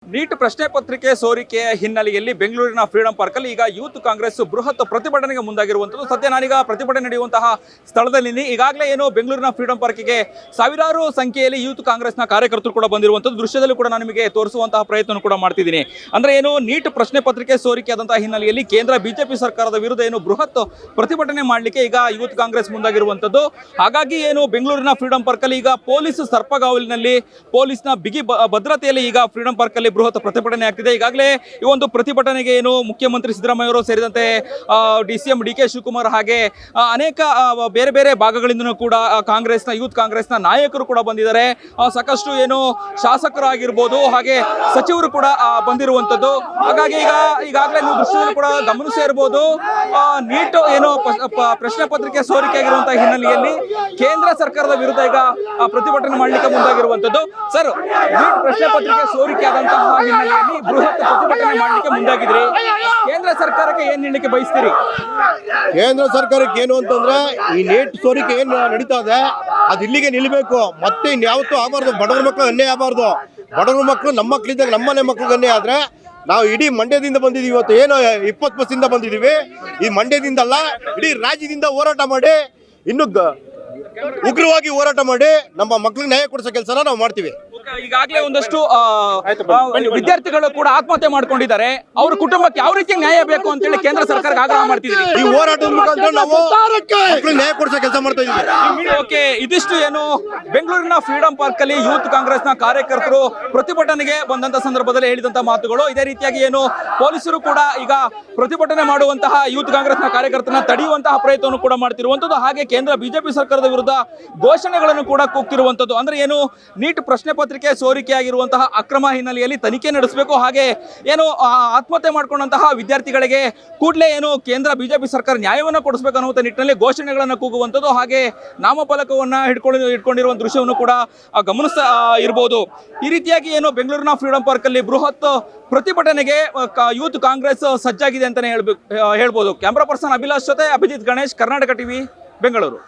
Neat ಪ್ರಶ್ನೆ ಪತ್ರಿಕೆ ಸೋರಿಕೆಯ ಹಿನ್ನೆಲೆಯಲ್ಲಿ ಬೆಂಗಳೂರಿನ ಫ್ರೀಡಂ ಪಾರ್ಕ್ ಅಲ್ಲಿ ಈಗ ಯೂತ್ ಕಾಂಗ್ರೆಸ್ ಬೃಹತ್ ಪ್ರತಿಭಟನೆಗೆ ಮುಂದಾಗಿರುವಂತದ್ದು. ಸದ್ಯ ನಾನೀಗ ಪ್ರತಿಭಟನೆ ನಡೆಯುವಂತಹ ಸ್ಥಳದಲ್ಲಿ ಈಗಾಗಲೇ ಏನು ಬೆಂಗಳೂರಿನ ಫ್ರೀಡಂ ಪಾರ್ಕಿಗೆ ಸಾವಿರಾರು ಸಂಖ್ಯೆಯಲ್ಲಿ ಯೂತ್ ಕಾಂಗ್ರೆಸ್ನ ಕಾರ್ಯಕರ್ತರು ಕೂಡ ಬಂದಿರುವಂತದ್ದು ದೃಶ್ಯದಲ್ಲಿ ಕೂಡ ನಾನು ನಿಮಗೆ ತೋರಿಸುವಂತಹ ಪ್ರಯತ್ನ ಕೂಡ ಮಾಡ್ತಿದ್ದೀನಿ. ಅಂದ್ರೆ ಏನು ನೀಟ್ ಪ್ರಶ್ನೆ ಪತ್ರಿಕೆ ಸೋರಿಕೆಯಾದಂತಹ ಹಿನ್ನೆಲೆಯಲ್ಲಿ ಕೇಂದ್ರ ಬಿಜೆಪಿ ಸರ್ಕಾರದ ವಿರುದ್ಧ ಏನು ಬೃಹತ್ ಪ್ರತಿಭಟನೆ ಮಾಡಲಿಕ್ಕೆ ಈಗ ಯೂತ್ ಕಾಂಗ್ರೆಸ್ ಮುಂದಾಗಿರುವಂತದ್ದು. ಹಾಗಾಗಿ ಏನು ಬೆಂಗಳೂರಿನ ಫ್ರೀಡಂ ಪಾರ್ಕ್ ಅಲ್ಲಿ ಈಗ ಪೊಲೀಸ್ ಸರ್ಪಗಾವಲಿನಲ್ಲಿ ಪೊಲೀಸ್ನ ಬಿಗಿ ಭದ್ರತೆಯಲ್ಲಿ ಈಗ ಫ್ರೀಡಂ ಪಾರ್ಕ್ ಅಲ್ಲಿ ಬೃಹತ್ ಪ್ರತಿಭಟನೆ ಆಗ್ತಿದೆ. ಈಗಾಗಲೇ ಈ ಒಂದು ಪ್ರತಿಭಟನೆಗೆ ಏನು ಮುಖ್ಯಮಂತ್ರಿ ಸಿದ್ದರಾಮಯ್ಯ ಅವರು ಸೇರಿದಂತೆ ಡಿಸಿಎಂ ಡಿ.ಕೆ. ಶಿವಕುಮಾರ್ ಹಾಗೆ ಅನೇಕ ಬೇರೆ ಬೇರೆ ಭಾಗಗಳಿಂದ ಕೂಡ ಯೂತ್ ಕಾಂಗ್ರೆಸ್ನ ನಾಯಕರು ಕೂಡ ಬಂದಿದ್ದಾರೆ. ಸಾಕಷ್ಟು ಏನು ಶಾಸಕರಾಗಿರ್ಬೋದು ಹಾಗೆ ಸಚಿವರು ಕೂಡ ಬಂದಿರುವಂತದ್ದು. ಹಾಗಾಗಿ ಈಗಾಗಲೇ ನೀವು ದೃಶ್ಯದಲ್ಲಿ ಕೂಡ ಗಮನಿಸ್ತಾ ಇರಬಹುದು, ನೀಟ್ ಏನು ಪ್ರಶ್ನೆ ಪತ್ರಿಕೆ ಸೋರಿಕೆ ಆಗಿರುವಂತಹ ಹಿನ್ನೆಲೆಯಲ್ಲಿ ಕೇಂದ್ರ ಸರ್ಕಾರದ ವಿರುದ್ಧ ಈಗ ಪ್ರತಿಭಟನೆ ಮಾಡಲಿಕ್ಕೆ ಮುಂದಾಗಿರುವಂತದ್ದು. ಸರ್, ನೀಟ್ ಪ್ರಶ್ನೆ ಪತ್ರಿಕೆ ಸೋರಿಕೆ ಆದಂತಹ ಹಿನ್ನೆಲೆಯಲ್ಲಿ ಬೃಹತ್ ಪ್ರತಿಭಟನೆ ಮಾಡಲಿಕ್ಕೆ ಮುಂದಾಗಿದ್ರಿ. ಕೇಂದ್ರ ಸರ್ಕಾರಕ್ಕೆ ಏನ್ ಹೇಳಲಿಕ್ಕೆ ಬಯಸ್ತೀರಿ? ಕೇಂದ್ರ ಸರ್ಕಾರಕ್ಕೆ ಏನು ಅಂತಂದ್ರೆ, ಈ ನೀಟ್ ಸೋರಿಕೆ ಏನ್ ನಡೀತಾ ಇದೆ ಅದು ಇಲ್ಲಿಗೆ ನಿಲ್ಬೇಕು. ಮತ್ತೆ ಇನ್ಯಾವತ್ತೂ ಆಗಬಾರ್ದು. ಬಡವರ ಮಕ್ಕಳು ಅನ್ಯಾಯ ಆಗಬಾರ್ದು. ಬಡವರ ಮಕ್ಕಳು ನಮ್ಮ ಮಕ್ಕಳಿದ್ದಾಗ ನಮ್ಮನೆ ಮಕ್ಕಳಿಗೆ ಅನ್ಯಾಯ ಆದ್ರೆ ನಾವು ಇಡೀ ಮಂಡ್ಯದಿಂದ ಬಂದಿದ್ದೀವಿ. ಇವತ್ತು ಏನು 20 ಬಸ್ಸಿಂದ ಬಂದಿದ್ದೀವಿ. ಈ ಮಂಡ್ಯದಿಂದಲ್ಲ, ಇಡೀ ರಾಜ್ಯದಿಂದ ಹೋರಾಟ ಮಾಡಿ ಇನ್ನು ಉಗ್ರವಾಗಿ ಹೋರಾಟ ಮಾಡಿ ನಮ್ಮ ಮಕ್ಕಳಿಗೆ ನ್ಯಾಯ ಕೊಡಿಸೋ ಕೆಲಸನ ನಾವು ಮಾಡ್ತೀವಿ. ಈಗಾಗಲೇ ಒಂದಷ್ಟು ವಿದ್ಯಾರ್ಥಿಗಳು ಕೂಡ ಆತ್ಮಹತ್ಯೆ ಮಾಡ್ಕೊಂಡಿದ್ದಾರೆ. ಅವ್ರ ಕುಟುಂಬಕ್ಕೆ ಯಾವ ರೀತಿ ನ್ಯಾಯ ಬೇಕು ಅಂತ ಹೇಳಿ ಕೇಂದ್ರ ಸರ್ಕಾರಕ್ಕೆ ಆಗ್ರಹ ಮಾಡ್ತಿದ್ದೀವಿ. ಈ ಹೋರಾಟದ ಮುಖಾಂತರ ನಾವು ಮಕ್ಕಳಿಗೆ ನ್ಯಾಯ ಕೊಡಿಸೋ ಕೆಲಸ ಮಾಡ್ತಾ ಇದ್ದೀವಿ. ಓಕೆ, ಇದಿಷ್ಟು ಏನು ಬೆಂಗಳೂರಿನ ಫ್ರೀಡಂ ಪಾರ್ಕ್ ಅಲ್ಲಿ ಯೂತ್ ಕಾಂಗ್ರೆಸ್ನ ಕಾರ್ಯಕರ್ತರು ಪ್ರತಿಭಟನೆಗೆ ಬಂದಂತ ಸಂದರ್ಭದಲ್ಲಿ ಹೇಳಿದಂತ ಮಾತುಗಳು. ಇದೇ ರೀತಿಯಾಗಿ ಏನು ಪೊಲೀಸರು ಕೂಡ ಈಗ ಪ್ರತಿಭಟನೆ ಮಾಡುವಂತಹ ಯೂತ್ ಕಾಂಗ್ರೆಸ್ನ ಕಾರ್ಯಕರ್ತರನ್ನ ತಡೆಯುವಂತಹ ಪ್ರಯತ್ನವನ್ನು ಕೂಡ ಮಾಡ್ತಿರುವಂತದ್ದು. ಹಾಗೆ ಕೇಂದ್ರ ಬಿಜೆಪಿ ಸರ್ಕಾರದ ವಿರುದ್ಧ ಘೋಷಣೆಗಳನ್ನು ಕೂಡ ಕೂಗ್ತಿರುವಂತದ್ದು. ಅಂದ್ರೆ ಏನು ನೀಟ್ ಪ್ರಶ್ನೆ ಪತ್ರಿಕೆ ಸೋರಿಕೆಯಾಗಿರುವಂತಹ ಅಕ್ರಮ ಹಿನ್ನೆಲೆಯಲ್ಲಿ ತನಿಖೆ ನಡೆಸಬೇಕು. ಹಾಗೆ ಏನು ಆತ್ಮಹತ್ಯೆ ಮಾಡಿಕೊಂಡಂತಹ ವಿದ್ಯಾರ್ಥಿಗಳಿಗೆ ಕೂಡಲೇ ಏನು ಕೇಂದ್ರ ಬಿಜೆಪಿ ಸರ್ಕಾರ ನ್ಯಾಯವನ್ನು ಕೊಡಿಸಬೇಕು ಅನ್ನುವಂಥ ನಿಟ್ಟಿನಲ್ಲಿ ಘೋಷಣೆಗಳನ್ನು ಕೂಗುವಂಥದ್ದು. ಹಾಗೆ ನಾಮಫಲಕವನ್ನ ಹಿಡ್ಕೊಂಡಿರುವ ದೃಶ್ಯವನ್ನು ಕೂಡ ಗಮನಿಸ್ತಾ ಇರಬಹುದು. ಈ ರೀತಿಯಾಗಿ ಏನು ಬೆಂಗಳೂರಿನ ಫ್ರೀಡಂ ಪಾರ್ಕ್ ಅಲ್ಲಿ ಬೃಹತ್ ಪ್ರತಿಭಟನೆಗೆ ಯೂತ್ ಕಾಂಗ್ರೆಸ್ ಸಜ್ಜಾಗಿದೆ ಅಂತಾನೆ ಹೇಳ್ಬೋದು. ಕ್ಯಾಮ್ರಾ ಪರ್ಸನ್ ಅಭಿಲಾಷ್ ಜೊತೆ ಅಭಿಜಿತ್ ಗಣೇಶ್, ಕರ್ನಾಟಕ ಟಿವಿ, ಬೆಂಗಳೂರು.